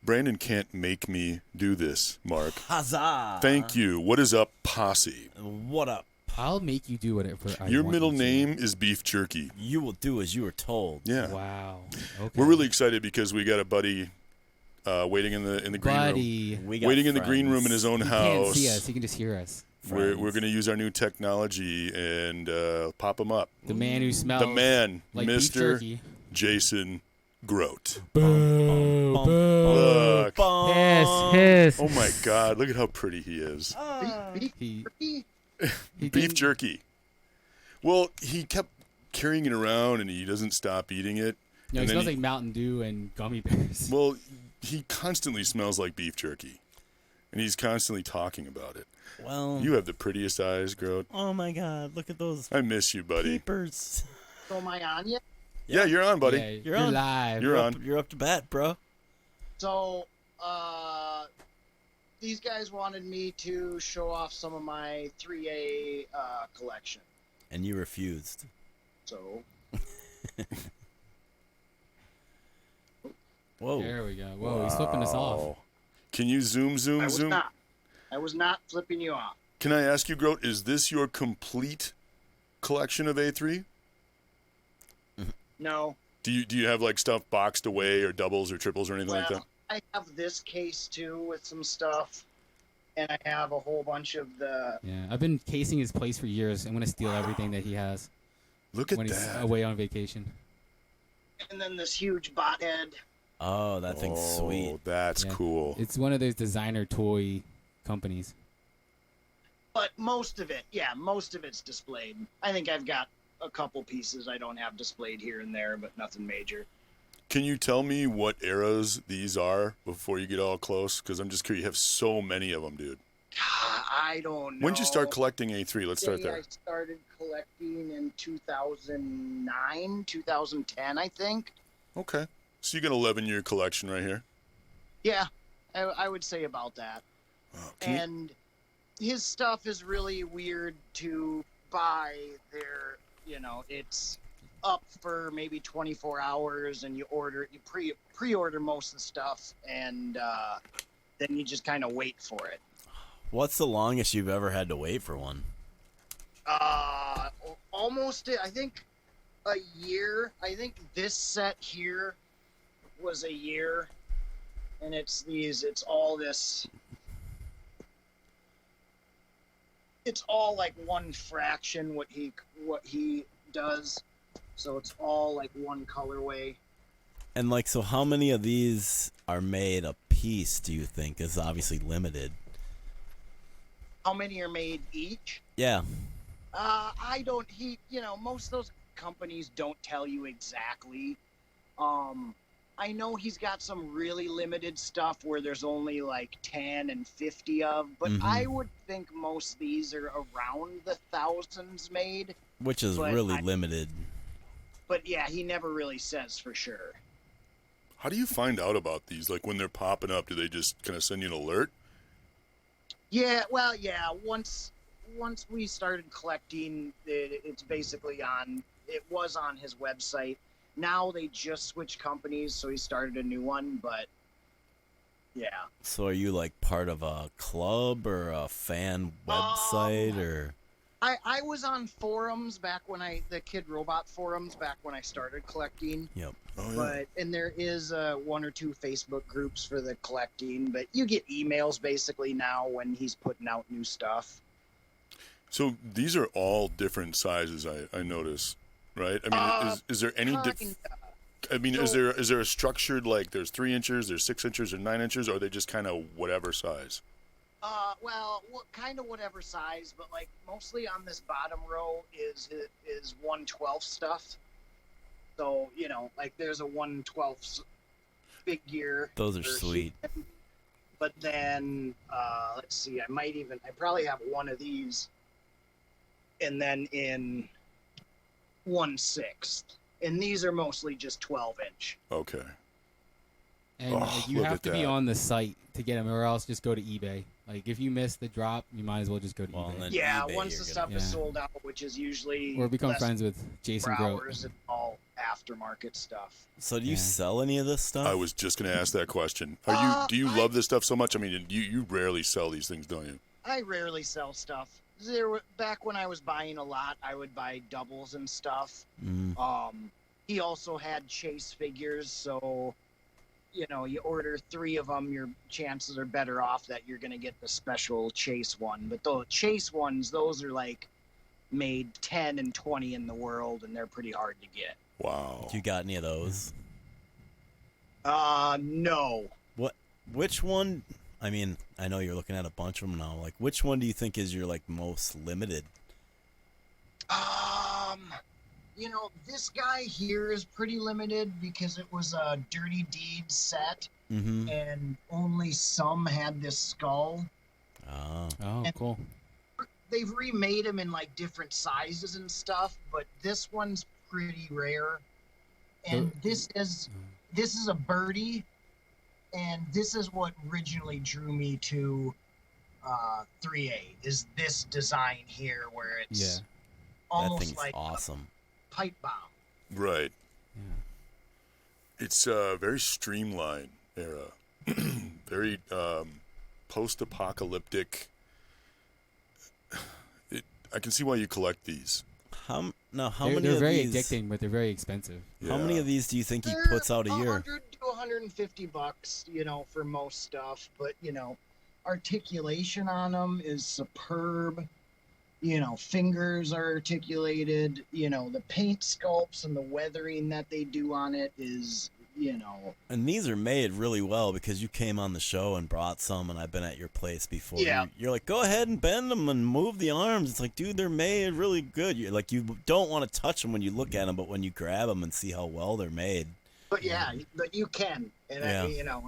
Brandon can't make me do this, Mark. Huzzah! Thank you. What is up, Posse? What up? I'll make you do whatever I Your want middle you to. name is Beef Jerky. You will do as you are told. Yeah. Wow. Okay. We're really excited because we got a buddy waiting in the green room. We got Waiting in the friends. green room in his own He house. can't see us. He can just hear us. We're going to use our new technology and pop him up. The man who smells The man, like beef Mr. jerky. Jason Grote. Boo, boo. Look. Hiss. Oh my God! Look at how pretty he is. He Beef didn't- jerky. Well, he kept carrying it around, and he doesn't stop eating it. No, And it then smells like Mountain Dew and gummy bears. Well, he constantly smells like beef jerky, and he's constantly talking about it. Well, You have the prettiest eyes, Grote. oh my God! Look at those I miss you, buddy. peepers. So am I on yet? Yeah, you're on, buddy. Yeah, You're you're on. live. You're on. You're up to bat, bro. So, these guys wanted me to show off some of my 3A collection. And you refused. So, Whoa. There we go. Whoa, he's flipping us off. Wow. Can you zoom? I was not flipping you off. Can I ask you, Grote, is this your complete collection of A3? No. Do you have like stuff boxed away or doubles or triples or anything like that? Well, I have this case too with some stuff, and I have a whole bunch of the. Yeah, I've been casing his place for years. I'm gonna steal everything that he has Look at when he's that. away on vacation. And then this huge bot head. Oh, that thing's sweet. That's Yeah. cool. It's one of those designer toy companies. But most of it's displayed. I think I've got a couple pieces I don't have displayed here and there, but nothing major. Can you tell me what eras these are before you get all close? Because I'm just curious. You have so many of them, dude. I don't know. When did you start collecting A3? Let's start Say there. I started collecting in 2009, 2010, I think. Okay. So you got an 11-year collection right here. Yeah, I would say about that. Wow. And his stuff is really weird to buy there. You know, it's up for maybe 24 hours, and you pre-order most of the stuff, and then you just kind of wait for it. What's the longest you've ever had to wait for one? Almost, I think, a year. I think this set here was a year, and it's all like one fraction what he does, so it's all like one colorway. And like, so how many of these are made a piece, do you think? Is obviously limited. How many are made each? Yeah. I don't. Most of those companies don't tell you exactly. I know he's got some really limited stuff where there's only like 10 and 50 of, but I would think most of these are around the thousands made. Which is But really limited. But yeah, he never really says for sure. How do you find out about these? Like when they're popping up, do they just kind of send you an alert? Yeah, well, yeah. Once we started collecting, it's basically on. It was on his website. Now they just switched companies, so he started a new one. But yeah. So are you like part of a club or a fan website or? I was on forums back when the Kid Robot forums back when I started collecting. Yep. Oh, yeah. And there is one or two Facebook groups for the collecting, but you get emails basically now when he's putting out new stuff. So these are all different sizes, I notice, right? I mean, is there any? Is there a structured, like there's 3 inches, there's 6 inches, or 9 inches, or are they just kind of whatever size? Kind of whatever size, but like mostly on this bottom row is 1/12 stuff. So like there's a 1/12 big gear. Those are sweet. But then let's see, I probably have one of these, and then in 1/6, and these are mostly just 12-inch. Okay. And Oh, you look have at to be that. on the site to get them, or else just go to eBay. Like if you miss the drop, you might as well just go to Well, eBay. then Yeah, eBay, once you're the gonna- stuff is sold out, which is usually Or become less friends with Jason than Grote. 4 hours, and I'll aftermarket stuff. So do you Yeah. sell any of this stuff? I was just going to ask that question. Do you I- love this stuff so much? I mean, you rarely sell these things, don't you? I rarely sell stuff. Back when I was buying a lot, I would buy doubles and stuff. He also had chase figures, so you order 3 of them, your chances are better off that you're going to get the special chase one. But the chase ones, those are like made 10 and 20 in the world, and they're pretty hard to get. Wow. You got any of those? No. Which one? I mean, I know you're looking at a bunch of them now. Like, which one do you think is your like most limited? This guy here is pretty limited because it was a Dirty Deeds set, and only some had this skull. Oh. Oh, And- cool. They've remade them in like different sizes and stuff, but this one's pretty rare. And this is a birdie, and this is what originally drew me to 3A, is this design here where it's Yeah. That almost thing's like awesome. a pipe bomb. Right. Yeah. It's very streamlined era. Very post-apocalyptic. I can see why you collect these. How They're many of very these? addicting, but they're very expensive. How many Yeah. of these do you think he They're puts out a year? 100 to 150 bucks, for most stuff. But, articulation on them is superb. Fingers are articulated. The paint sculpts and the weathering that they do on it is, And these are made really well because you came on the show and brought some, and I've been at your place before. Yeah. You're like, go ahead and bend them and move the arms. It's like, dude, they're made really good. You're like, you don't want to touch them when you look at them, but when you grab them and see how well they're made. But yeah, but you can. And, Yeah.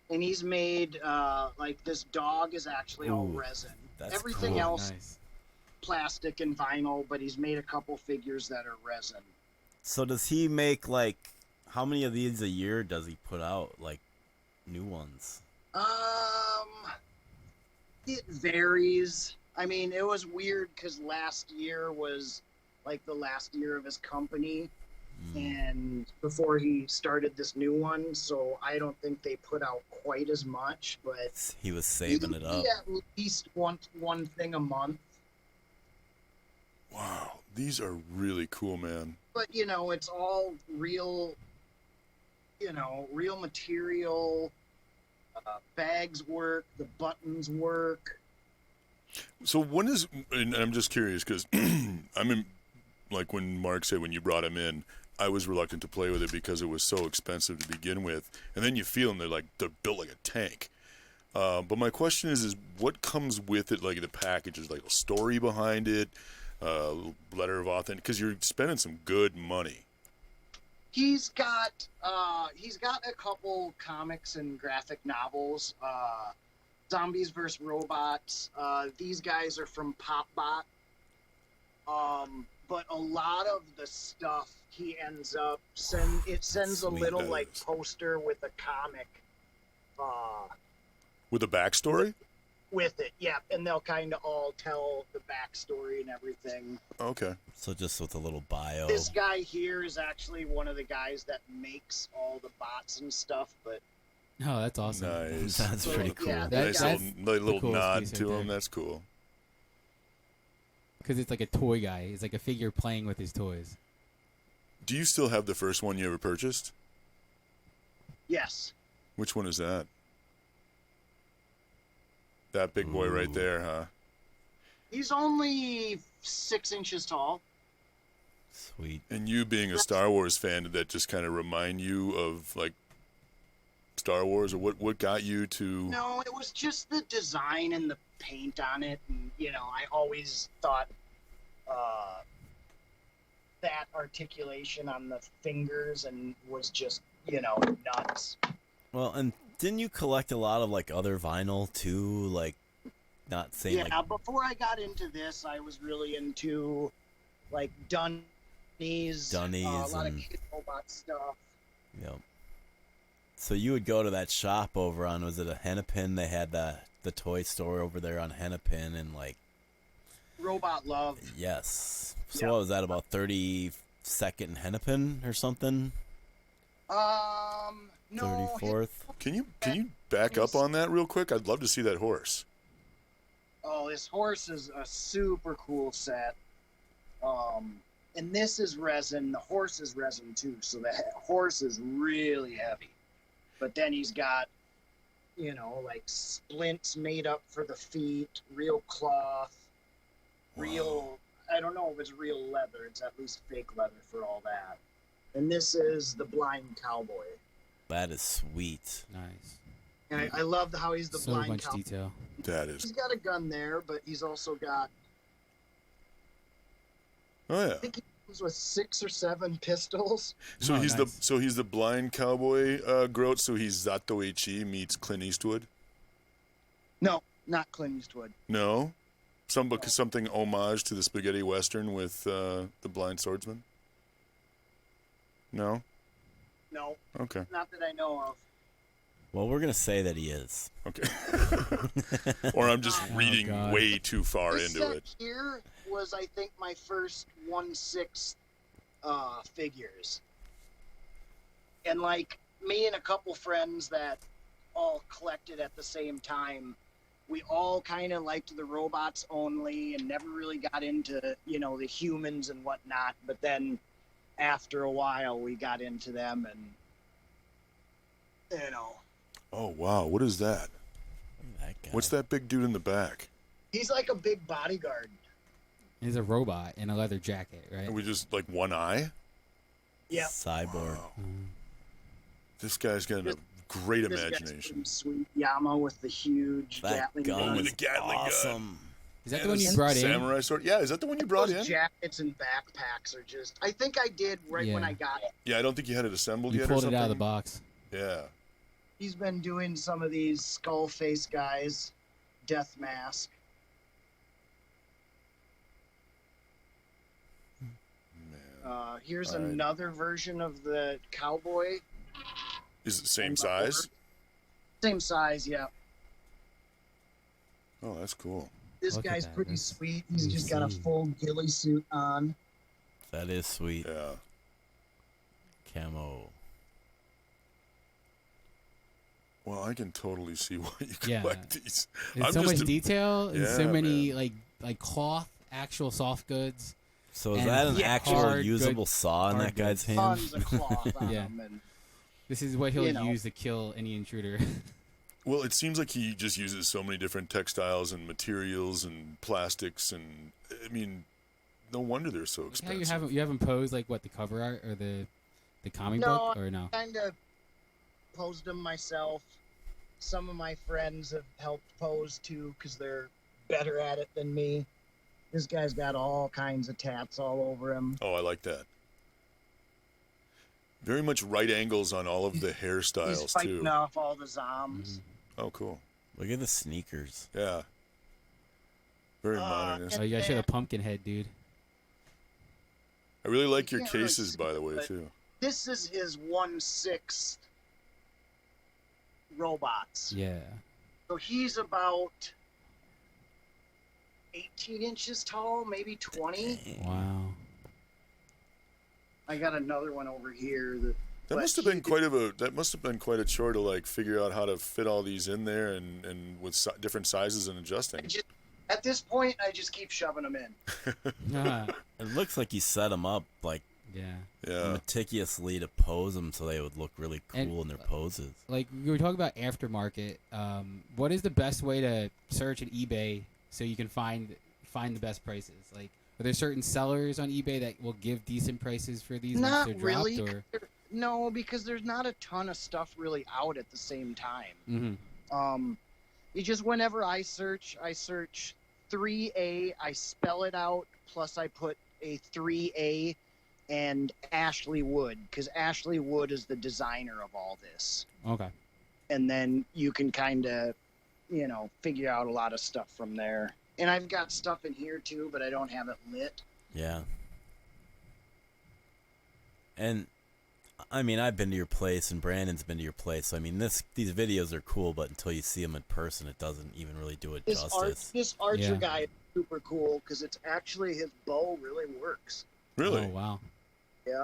and he's made, like this dog is actually all Ooh, resin. that's Everything cool. else, Nice. plastic and vinyl, but he's made a couple figures that are resin. So does he make like, how many of these a year does he put out, like new ones? It varies. I mean, it was weird because last year was like the last year of his company, and before he started this new one, so I don't think they put out quite as much, but He was saving it up. at least one thing a month. Wow. These are really cool, man. But it's all real. Real material. Bags work. The buttons work. So when is, and I'm just curious because like when Mark said when you brought him in, I was reluctant to play with it because it was so expensive to begin with. And then you feel them, they're built like a tank. But my question is what comes with it, like the package? Is like a story behind it, letter of authentic, because you're spending some good money. He's got a couple comics and graphic novels. Zombies vs. Robots. These guys are from PopBot. But a lot of the stuff he ends up sends a Sweet, little that like is. poster with a comic With a backstory? with it. Yeah, and they'll kind of all tell the backstory and everything. Okay. So just with a little bio. This guy here is actually one of the guys that makes all the bots and stuff, but Oh, that's awesome. Nice. That's So, pretty cool. yeah, Nice that's little the coolest nod piece to right him. there. That's cool. Because it's like a toy guy. It's like a figure playing with his toys. Do you still have the first one you ever purchased? yes. Which one is that? That big boy right Ooh. there, huh? He's only 6 inches tall. Sweet. And you being a Star Wars fan, did that just kind of remind you of like Star Wars, or what got you to? No, it was just the design and the paint on it, and I always thought that articulation on the fingers and was just nuts. Well, and didn't you collect a lot of like other vinyl too? Like, not saying Yeah, like before I got into this, I was really into like Dunnies, a lot of and- Kid Robot stuff. you know. So you would go to that shop over on, was it a Hennepin? They had the toy store over there on Hennepin, and like, Robot Love. yes. So Yeah. what was that, about 30 second in Hennepin or something. No. 34th. Can you back up on that real quick? I'd love to see that horse. Oh, this horse is a super cool set. And this is resin. The horse is resin too, so the horse is really heavy. But then he's got, like splints made up for the feet, real cloth, real. I don't know if it's real leather. It's at least fake leather for all that. And this is the blind cowboy. That is sweet. Nice. And I love how he's the So blind much cowboy. detail. That is. He's got a gun there, but he's also got. Oh yeah. I think he comes with 6 or 7 pistols. So Oh, he's nice. the blind cowboy, Grote. So he's Zato Ichi meets Clint Eastwood. No, not Clint Eastwood. No, something homage to the spaghetti western with the blind swordsman. No. No, Okay. not that I know of. Well, we're gonna say that he is. Okay. Or I'm just Oh, reading God. way too far This into set it. here was, I think, my first 1/6 figures. And like me and a couple friends that all collected at the same time, we all kind of liked the robots only and never really got into, the humans and whatnot. But then after a while, we got into them and, Oh wow, what is that? Look at that guy. What's that big dude in the back? he's like a big bodyguard. He's a robot in a leather jacket, right? Are we just like one eye? Yep. Cyborg. Wow. This guy's got a great This guy's imagination. pretty sweet. Yama with the huge That Gatling gun with is a Gatling gun. awesome. Is that Yeah, the one you this brought in? Samurai sword. Yeah, is that the one you brought Those in? jackets and backpacks are just. I think I did right when Yeah. I got it. Yeah, I don't think you had it assembled You yet. pulled or it something. out of the box. Yeah. He's been doing some of these skull face guys, death mask. Man. Here's All right. another version of the cowboy. Is it same And the size? horse. Same size, yeah. Oh, that's cool. This Look at guy's that, pretty that's sweet. He's just got a insane. full ghillie suit on. That is sweet. Yeah. Camo. Well, I can totally see why you Yeah. collect these. There's I'm so just much a- detail and so Yeah, many man. like cloth, actual soft goods. So is And that an yeah, actual hard, usable good- saw in hard that guy's goods. hand? Tons of cloth on Yeah. him. And This is what he'll You know. use to kill any intruder. Well, it seems like he just uses so many different textiles and materials and plastics, and I mean, no wonder they're so How expensive. you haven't posed like what the cover art or the comic No, book or no? kind of posed them myself. Some of my friends have helped pose too because they're better at it than me. This guy's got all kinds of tats all over him. Oh, I like that. Very much right angles on all of the He's hairstyles fighting too. off all the zombs. Oh, cool. Look at the sneakers. Yeah. Very modernist. Oh, you gotta show the pumpkin head, dude. I really like you your can't really cases, see by the it, way, but- too. This is his 1/6 robots. Yeah. So he's about 18 inches tall, maybe 20. Wow. I got another one over here that That but must have he been quite a chore to like figure out how to fit all these in there and with different sizes and adjusting. at this point I just keep shoving them in. Ah, It looks like he set them up like yeah. Yeah. meticulously to pose them so they would look really cool And- in their poses. Like we were talking about aftermarket. What is the best way to search at eBay so you can find the best prices? Like, are there certain sellers on eBay that will give decent prices for these once Not they're dropped? really. Or No, because there's not a ton of stuff really out at the same time. mm-hmm. You just whenever I search 3A, I spell it out, plus I put a 3A and Ashley Wood, because Ashley Wood is the designer of all this. Okay. And then you can kind of, figure out a lot of stuff from there. And I've got stuff in here too, but I don't have it lit. Yeah. And I mean, I've been to your place, and Brandon's been to your place. So, I mean, these videos are cool, but until you see them in person, it doesn't even really do it justice. This Archer Yeah. guy is super cool because it's actually his bow really works. Really? Oh wow. Yeah.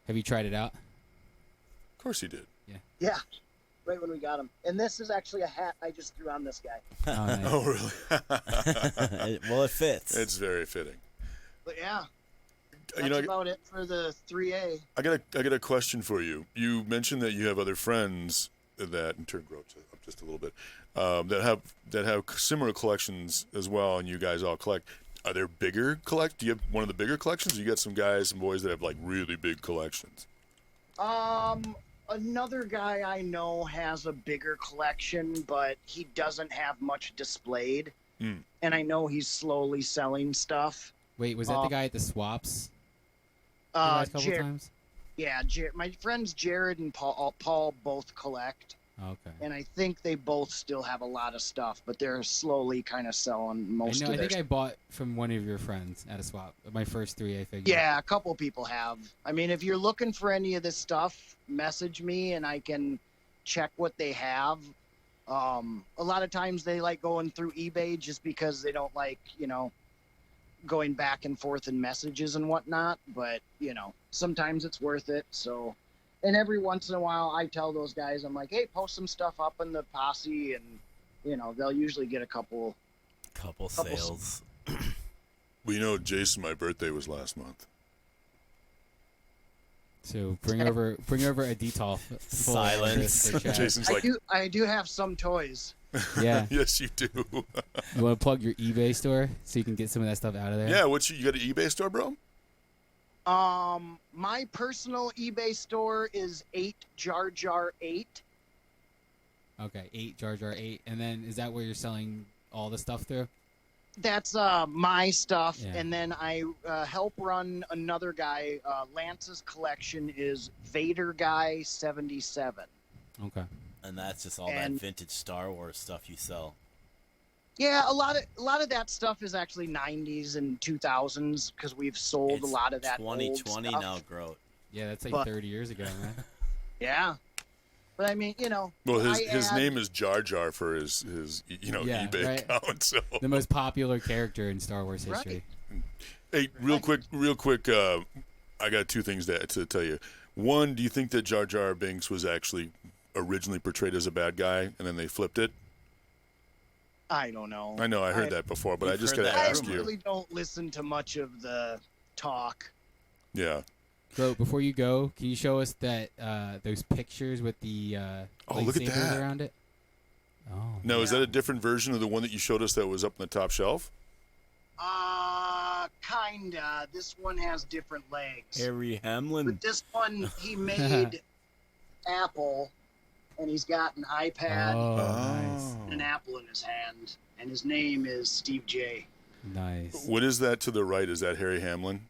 Have you tried it out? Of course he did. Yeah. Right when we got him. And this is actually a hat I just threw on this guy. Oh, nice. Oh, really? Well, it fits. It's very fitting. But yeah, that's You know, about it for the 3A. I got a question for you. You mentioned that you have other friends that, and turn Grote up just a little bit, that have similar collections as well, and you guys all collect. Are there bigger do you have one of the bigger collections? Or you got some guys and boys that have like really big collections. Another guy I know has a bigger collection, but he doesn't have much displayed. Mm. And I know he's slowly selling stuff. Wait, was that the guy at the swaps? The Uh, last couple Jer- times? yeah, my friends Jared and Paul both collect. Okay. And I think they both still have a lot of stuff, but they're slowly kind of selling most of I their think I bought from one of your friends at a swap. My first 3A figure. Yeah, a couple people have. I mean, if you're looking for any of this stuff, message me and I can check what they have. A lot of times they like going through eBay just because they don't like, going back and forth in messages and whatnot. But, sometimes it's worth it. So, and every once in a while I tell those guys, I'm like, hey, post some stuff up in the Posse and, they'll usually get a couple sales. Well, Jason, my birthday was last month. So bring over a detail. Silence. Jason's like, I do have some toys. Yeah. yes, you do. You want to plug your eBay store so you can get some of that stuff out of there? Yeah, you got an eBay store, bro? My personal eBay store is 8 Jar Jar 8. Okay, 8 Jar Jar 8. And then is that where you're selling all the stuff through? That's my stuff, Yeah. and then I help run another guy. Lance's collection is Vader Guy 77. Okay. And that's just all And- that vintage Star Wars stuff you sell. Yeah, a lot of that stuff is actually 90s and 2000s because we've sold It's a lot of that 2020 old stuff. now, Grote. Yeah, that's like But- 30 years ago, man. Yeah, but I mean, Well, his I add- name is Jar Jar for his Yeah, eBay right. account. So The most popular character in Star Wars Right. history. hey, real quick, I got two things to tell you. One, do you think that Jar Jar Binks was actually originally portrayed as a bad guy and then they flipped it? I don't know. I know I heard that before, but I You've just heard got to that I ask rumor. you. really don't listen to much of the talk. Yeah. Bro, before you go, can you show us that those pictures with the Oh, look at lightsabers that. around it? Oh. Now, is Yeah. that a different version of the one that you showed us that was up on the top shelf? Kinda. This one has different legs. Harry Hamlin. But this one, he made Apple, and he's got an iPad Oh, nice. and an apple in his hand, and his name is Steve J. Nice. What is that to the right? Is that Harry Hamlin?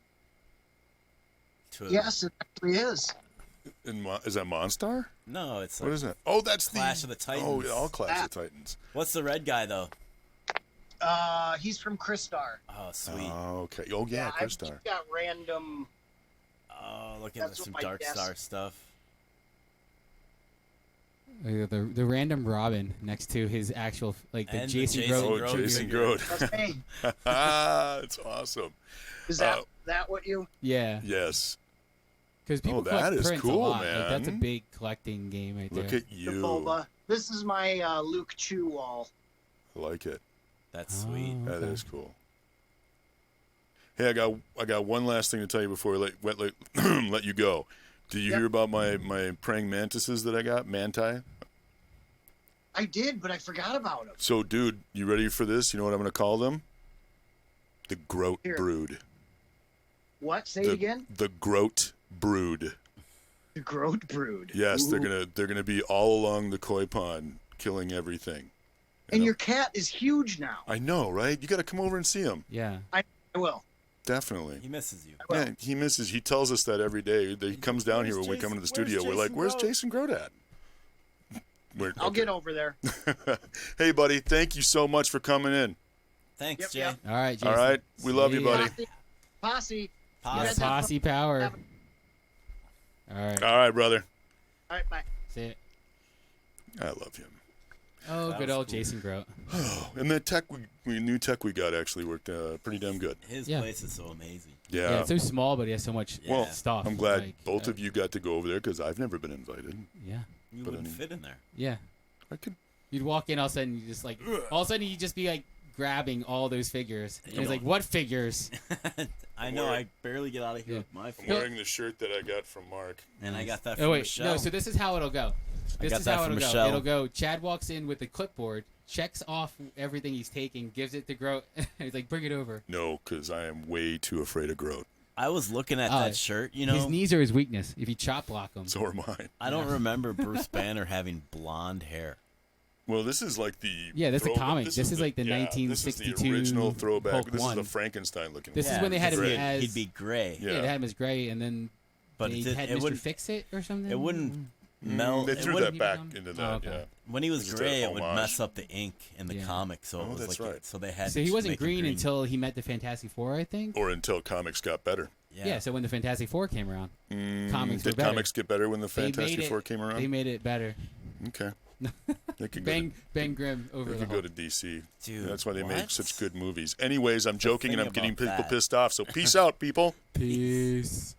Yes, it actually is. Is that Monstar? No, it's What like is that? Oh, that's Clash the of the Titans. Oh, yeah, all Clash of the Titans. What's the red guy though? He's from Crystar. Oh, sweet. Oh, okay. Oh, yeah, I've Crystar. just got random. Oh, look at That's some what my Dark desk- Star stuff. The random Robin next to his actual the And the Jason Jason Grote. Oh, Grote Jason figure. Grote. That's me. It's awesome. Is that what you? Yeah, Yes. because people that collect is prints cool, a lot. Like, that's a man. big collecting game right Look there. at The you. Boba. This is my Luke Chew wall. I like it. That's sweet. Oh, That okay. is cool. Hey, I got one last thing to tell you before I let let you go. Did you Yep. hear about my praying mantises that I got? Manti? I did, but I forgot about him. So, dude, you ready for this? You know what I'm going to call them? The Grote Here. Brood. What? Say it again. The Grote Brood. The Grote Brood. Yes, Ooh. they're gonna be all along the koi pond, killing everything. And your cat is huge now. I know, right? You got to come over and see him. Yeah. I will. Definitely. He misses you. Well- Yeah, he misses. He tells us that every day. He comes down here when we come into the studio. We're like, "Where's Jason Grote at?" I'll get over there. Hey, buddy, thank you so much for coming in. Thanks, Yep, Jay. yep. All right, Jason. All right, we love you, See buddy. ya. Posse. Yeah, Posse. guys have posse power. Have- All right. All right, brother. All right, bye. See it. I love him. Oh, That good was old cool. Jason Grote. And the tech, new tech we got actually worked pretty damn good. His Yeah. place is so amazing. Yeah, Yeah. it's so small, but he has so much Well, stuff. I'm glad like, both of you got to go over there because I've never been invited. Yeah, You But wouldn't I mean- fit in there. yeah. I could. You'd walk in, all of a sudden, you just like, all of a sudden, you just be like grabbing all those figures. And You he's know. like, "What figures?" I know. I barely get out of here Yeah. with my I'm feet. wearing the shirt that I got from Mark. And I got that from Oh wait, Michelle. no. So this is how it'll go. This got is that how from it'll Michelle. go. It'll go. Chad walks in with the clipboard, checks off everything he's taking, gives it to Grote, and he's like, "Bring it over." No, because I am way too afraid of Grote. I was looking at that shirt, you know. His knees are his weakness. If you chop block him, So are mine. I don't remember Bruce Banner having blonde hair. Well, this is like the Yeah, that's the throwback- comic. This is like the This is 1962 the original throwback. Hulk This is one. the Frankenstein looking. This is one. when they had him Gray. as He'd be gray. Yeah. yeah, they had him as gray, and then But they it, had it Mr. wouldn't. Fix It or something. It wouldn't melt. They it threw wouldn't that back become- into that. Oh, okay. Yeah. When he was Just a gray, it would homage. mess up the ink in the Yeah. comic. So Oh, it was that's like right. so they had. So to he wasn't make it green until he met the Fantastic Four, I think. Or until comics got better. Yeah. So when the Fantastic Four came around, comics were Did better. comics get better when the They made Fantastic it- Four came around? They made it better. Okay. They could Ben Grimm over They the could go Hulk. to DC. Dude, That's why they make what? such good movies. Anyways, I'm joking and thing I'm getting about people that- pissed off. So peace out, people. Peace.